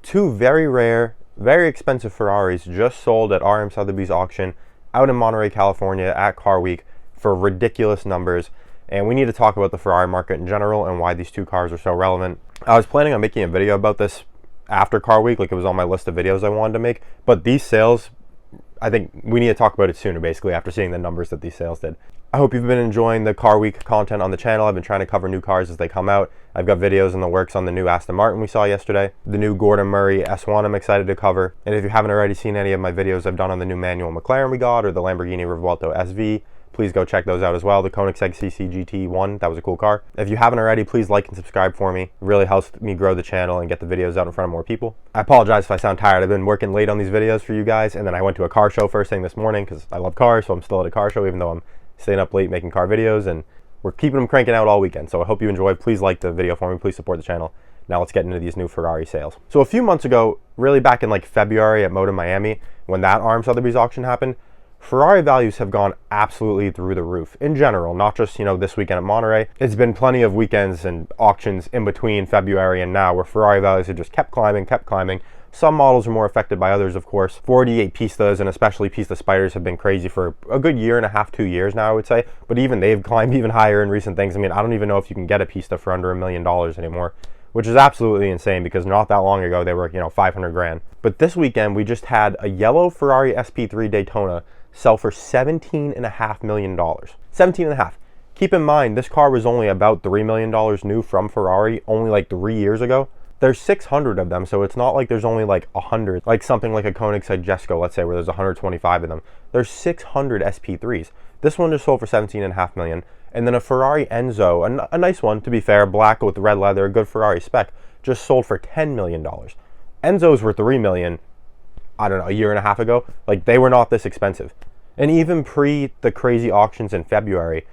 two very rare, very expensive Ferraris just sold at RM Sotheby's auction out in Monterey, California at Car Week for ridiculous numbers. And we need to talk about the Ferrari market in general and why these two cars are so relevant. I was planning on making a video about this after Car Week, like it was on my list of videos I wanted to make, but these sales, I think we need to talk about it sooner, basically, after seeing the numbers that these sales did. I hope you've been enjoying the Car Week content on the channel. I've been trying to cover new cars as they come out. I've got videos in the works on the new Aston Martin we saw yesterday, the new Gordon Murray S1 I'm excited to cover, and if you haven't already seen any of my videos I've done on the new manual McLaren we got, or the Lamborghini Revuelto SV, please go check those out as well. The Koenigsegg CC GT1, that was a cool car. If you haven't already, please like and subscribe for me. It really helps me grow the channel and get the videos out in front of more people. I apologize if I sound tired. I've been working late on these videos for you guys, and then I went to a car show first thing this morning because I love cars, so I'm still at a car show even though I'm staying up late making car videos, and we're keeping them cranking out all weekend. So I hope you enjoy. Please like the video for me. Please support the channel. Now let's get into these new Ferrari sales. So a few months ago, really back in like February at Moda Miami, when that RM Sotheby's auction happened, Ferrari values have gone absolutely through the roof in general, not just, this weekend at Monterey. It's been plenty of weekends and auctions in between February and now where Ferrari values have just kept climbing, kept climbing. Some models are more affected by others, of course. 48 Pistas and especially Pista Spiders have been crazy for a good year and a half, 2 years now, I would say. But even they've climbed even higher in recent things. I mean, I don't even know if you can get a Pista for under $1 million anymore, which is absolutely insane because not that long ago they were, 500 grand. But this weekend we just had a yellow Ferrari SP3 Daytona sell for $17.5 million. 17.5. Keep in mind, this car was only about $3 million new from Ferrari only like 3 years ago. There's 600 of them, so it's not like there's only like 100, like something like a Koenigsegg Jesko, let's say, where there's 125 of them. There's 600 SP3s. This one just sold for $17.5 million. And then a Ferrari Enzo, a nice one, to be fair, black with red leather, a good Ferrari spec, just sold for $10 million. Enzos were $3 million, I don't know, a year and a half ago. Like, they were not this expensive. And even pre the crazy auctions in February,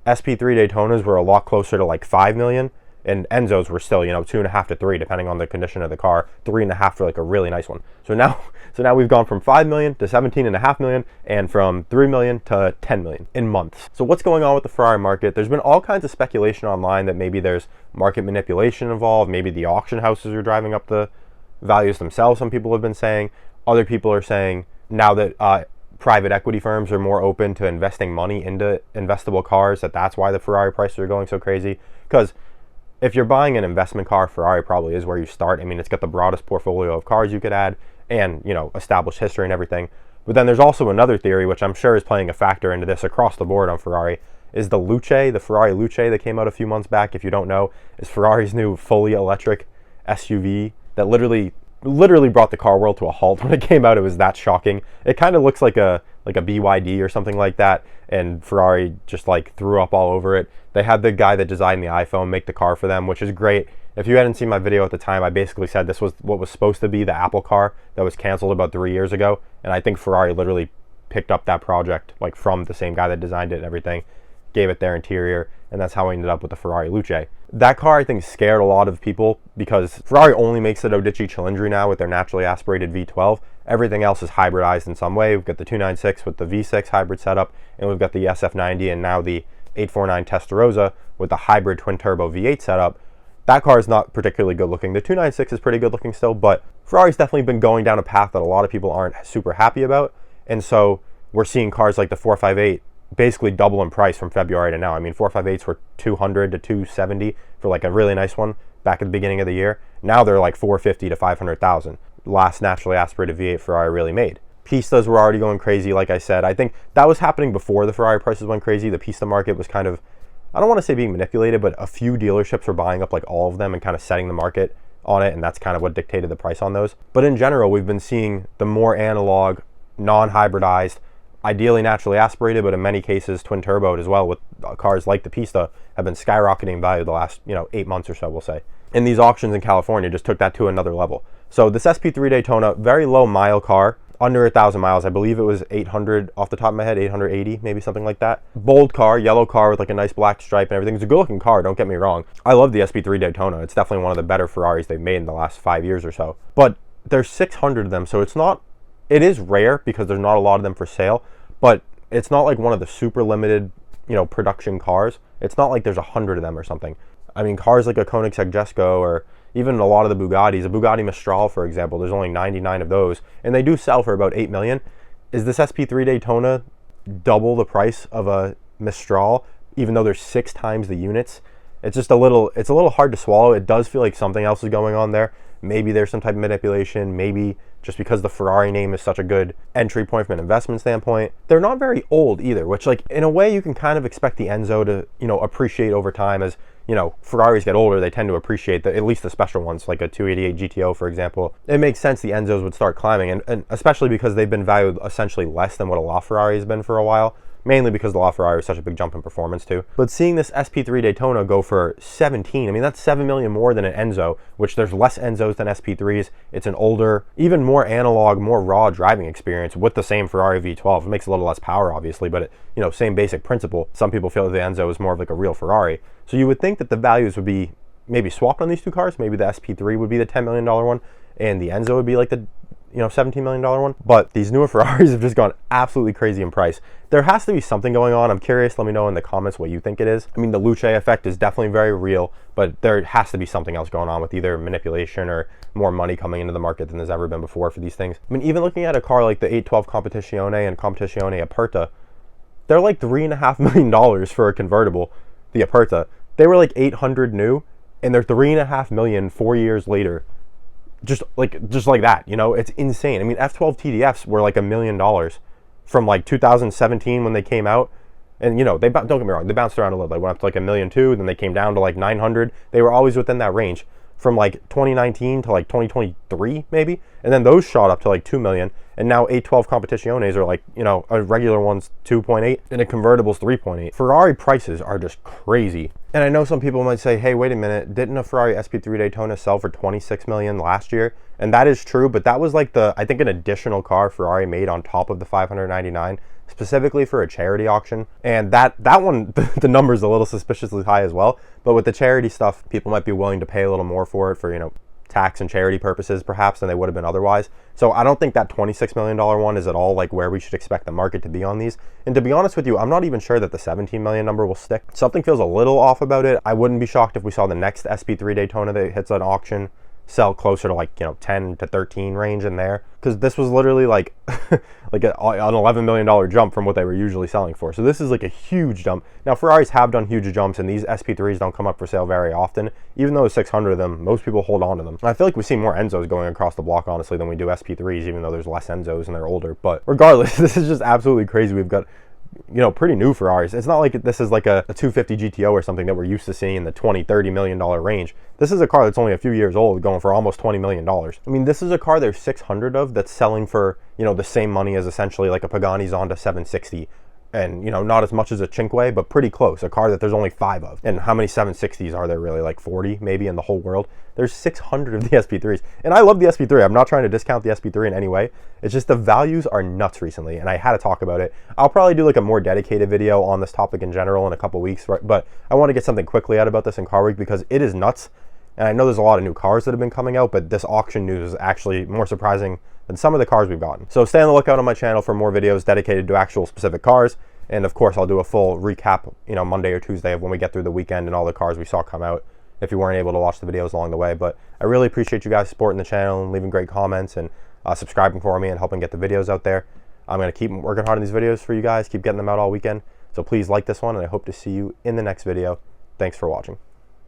SP3 Daytonas were a lot closer to like 5 million, and Enzos were still, 2.5 to 3, depending on the condition of the car, 3.5 for like a really nice one. So now we've gone from 5 million to 17.5 million, and from 3 million to 10 million in months. So what's going on with the Ferrari market? There's been all kinds of speculation online that maybe there's market manipulation involved, maybe the auction houses are driving up the values themselves, some people have been saying. Other people are saying now that private equity firms are more open to investing money into investable cars, that's why the Ferrari prices are going so crazy. Because if you're buying an investment car, Ferrari probably is where you start. I mean, it's got the broadest portfolio of cars you could add and, established history and everything. But then there's also another theory, which I'm sure is playing a factor into this across the board on Ferrari, is the Luce, the Ferrari Luce that came out a few months back, if you don't know, is Ferrari's new fully electric SUV that literally brought the car world to a halt when it came out. It was that shocking. It kind of looks like a BYD or something like that, and Ferrari just like threw up all over it. They had the guy that designed the iPhone make the car for them, which is great. If you hadn't seen my video at the time, I basically said this was what was supposed to be the Apple car that was canceled about 3 years ago, and I think Ferrari literally picked up that project like from the same guy that designed it and everything, gave it their interior, and that's how we ended up with the Ferrari Luce. That car, I think, scared a lot of people because Ferrari only makes the Dodici Cilindri now with their naturally aspirated V12. Everything else is hybridized in some way. We've got the 296 with the V6 hybrid setup, and we've got the SF90 and now the 849 Testarossa with the hybrid twin-turbo V8 setup. That car is not particularly good looking. The 296 is pretty good looking still, but Ferrari's definitely been going down a path that a lot of people aren't super happy about, and so we're seeing cars like the 458 basically double in price from February to now. I mean, 458s were 200 to 270 for like a really nice one back at the beginning of the year. Now they're like 450 to 500,000. Last naturally aspirated V8 Ferrari really made. Pistas were already going crazy, like I said. I think that was happening before the Ferrari prices went crazy. The Pista market was kind of, I don't want to say being manipulated, but a few dealerships were buying up like all of them and kind of setting the market on it, and that's kind of what dictated the price on those. But in general, we've been seeing the more analog, non-hybridized, ideally naturally aspirated, but in many cases twin turboed as well, with cars like the Pista have been skyrocketing in value the last 8 months or so, we'll say. And these auctions in California just took that to another level. So this SP3 Daytona, very low mile car, under 1,000 miles. I believe it was 800 off the top of my head, 880, maybe something like that. Bold car, yellow car with like a nice black stripe and everything. It's a good looking car, don't get me wrong. I love the SP3 Daytona. It's definitely one of the better Ferraris they've made in the last 5 years or so. But there's 600 of them, so it is rare because there's not a lot of them for sale, but it's not like one of the super limited, production cars. It's not like there's 100 of them or something. I mean, cars like a Koenigsegg Jesko or, even a lot of the Bugattis, a Bugatti Mistral, for example, there's only 99 of those, and they do sell for about 8 million. Is this SP3 Daytona double the price of a Mistral, even though there's 6 times the units? It's just a little hard to swallow. It does feel like something else is going on there. Maybe there's some type of manipulation, maybe just because the Ferrari name is such a good entry point from an investment standpoint. They're not very old either, which, like, in a way you can kind of expect the Enzo to, you know, appreciate over time. As, you know, Ferraris get older, they tend to appreciate at least the special ones, like a 288 GTO, for example. It makes sense the Enzos would start climbing, and especially because they've been valued essentially less than what a LaFerrari has been for a while. Mainly because the LaFerrari is such a big jump in performance too. But seeing this SP3 Daytona go for 17, I mean, that's 7 million more than an Enzo, which there's less Enzos than SP3s. It's an older, even more analog, more raw driving experience with the same Ferrari V12. It makes a little less power, obviously, but you know, same basic principle. Some people feel that the Enzo is more of like a real Ferrari. So you would think that the values would be maybe swapped on these two cars. Maybe the SP3 would be the $10 million one, and the Enzo would be like the, you know, $17 million one. But these newer Ferraris have just gone absolutely crazy in price. There has to be something going on. I'm curious. Let me know in the comments what you think it is. I mean, the Luce effect is definitely very real, but there has to be something else going on with either manipulation or more money coming into the market than there's ever been before for these things. I mean, even looking at a car like the 812 Competizione and Competizione Aperta, they're like $3.5 million for a convertible. The Aperta, they were like 800 new, and they're $3.5 million 4 years later. Just like that, you know, it's insane. I mean, F12 TDFs were like $1 million from like 2017 when they came out, and you know, don't get me wrong, they bounced around a little. They went up to like $1.2 million, then they came down to like 900. They were always within that range from like 2019 to like 2023 maybe, and then those shot up to like 2 million. And now 812 Competiziones are like, you know, a regular one's 2.8 and a convertible's 3.8. Ferrari prices are just crazy. And I know some people might say, hey, wait a minute, didn't a Ferrari SP3 Daytona sell for 26 million last year? And that is true, but that was like I think an additional car Ferrari made on top of the 599, specifically for a charity auction. And that one, the number's a little suspiciously high as well. But with the charity stuff, people might be willing to pay a little more for it for, you know, tax and charity purposes perhaps than they would have been otherwise. So I don't think that $26 million one is at all like where we should expect the market to be on these. And to be honest with you, I'm not even sure that the 17 million number will stick. Something feels a little off about it. I wouldn't be shocked if we saw the next SP3 Daytona that hits an auction sell closer to like, you know, 10 to 13 range in there, because this was literally like like an $11 million jump from what they were usually selling for. So this is like a huge jump. Now Ferraris have done huge jumps, and these SP3s don't come up for sale very often. Even though there's 600 of them, most people hold on to them. And I feel like we see more Enzos going across the block, honestly, than we do SP3s, even though there's less Enzos and they're older. But regardless, this is just absolutely crazy. We've got, you know, pretty new Ferraris. It's not like this is like a 250 GTO or something that we're used to seeing in the $20-30 million range. This is a car that's only a few years old, going for almost $20 million. I mean, this is a car there's 600 of that's selling for, you know, the same money as essentially like a Pagani Zonda 760. And, you know, not as much as a Cinque, but pretty close. A car that there's only 5 of. And how many 760s are there really? Like 40 maybe in the whole world? There's 600 of the SP3s. And I love the SP3. I'm not trying to discount the SP3 in any way. It's just the values are nuts recently, and I had to talk about it. I'll probably do like a more dedicated video on this topic in general in a couple weeks, right? But I want to get something quickly out about this in Car Week because it is nuts. And I know there's a lot of new cars that have been coming out, but this auction news is actually more surprising than some of the cars we've gotten. So stay on the lookout on my channel for more videos dedicated to actual specific cars. And of course, I'll do a full recap, you know, Monday or Tuesday of when we get through the weekend and all the cars we saw come out, if you weren't able to watch the videos along the way. But I really appreciate you guys supporting the channel and leaving great comments and subscribing for me and helping get the videos out there. I'm going to keep working hard on these videos for you guys, keep getting them out all weekend. So please like this one, and I hope to see you in the next video. Thanks for watching.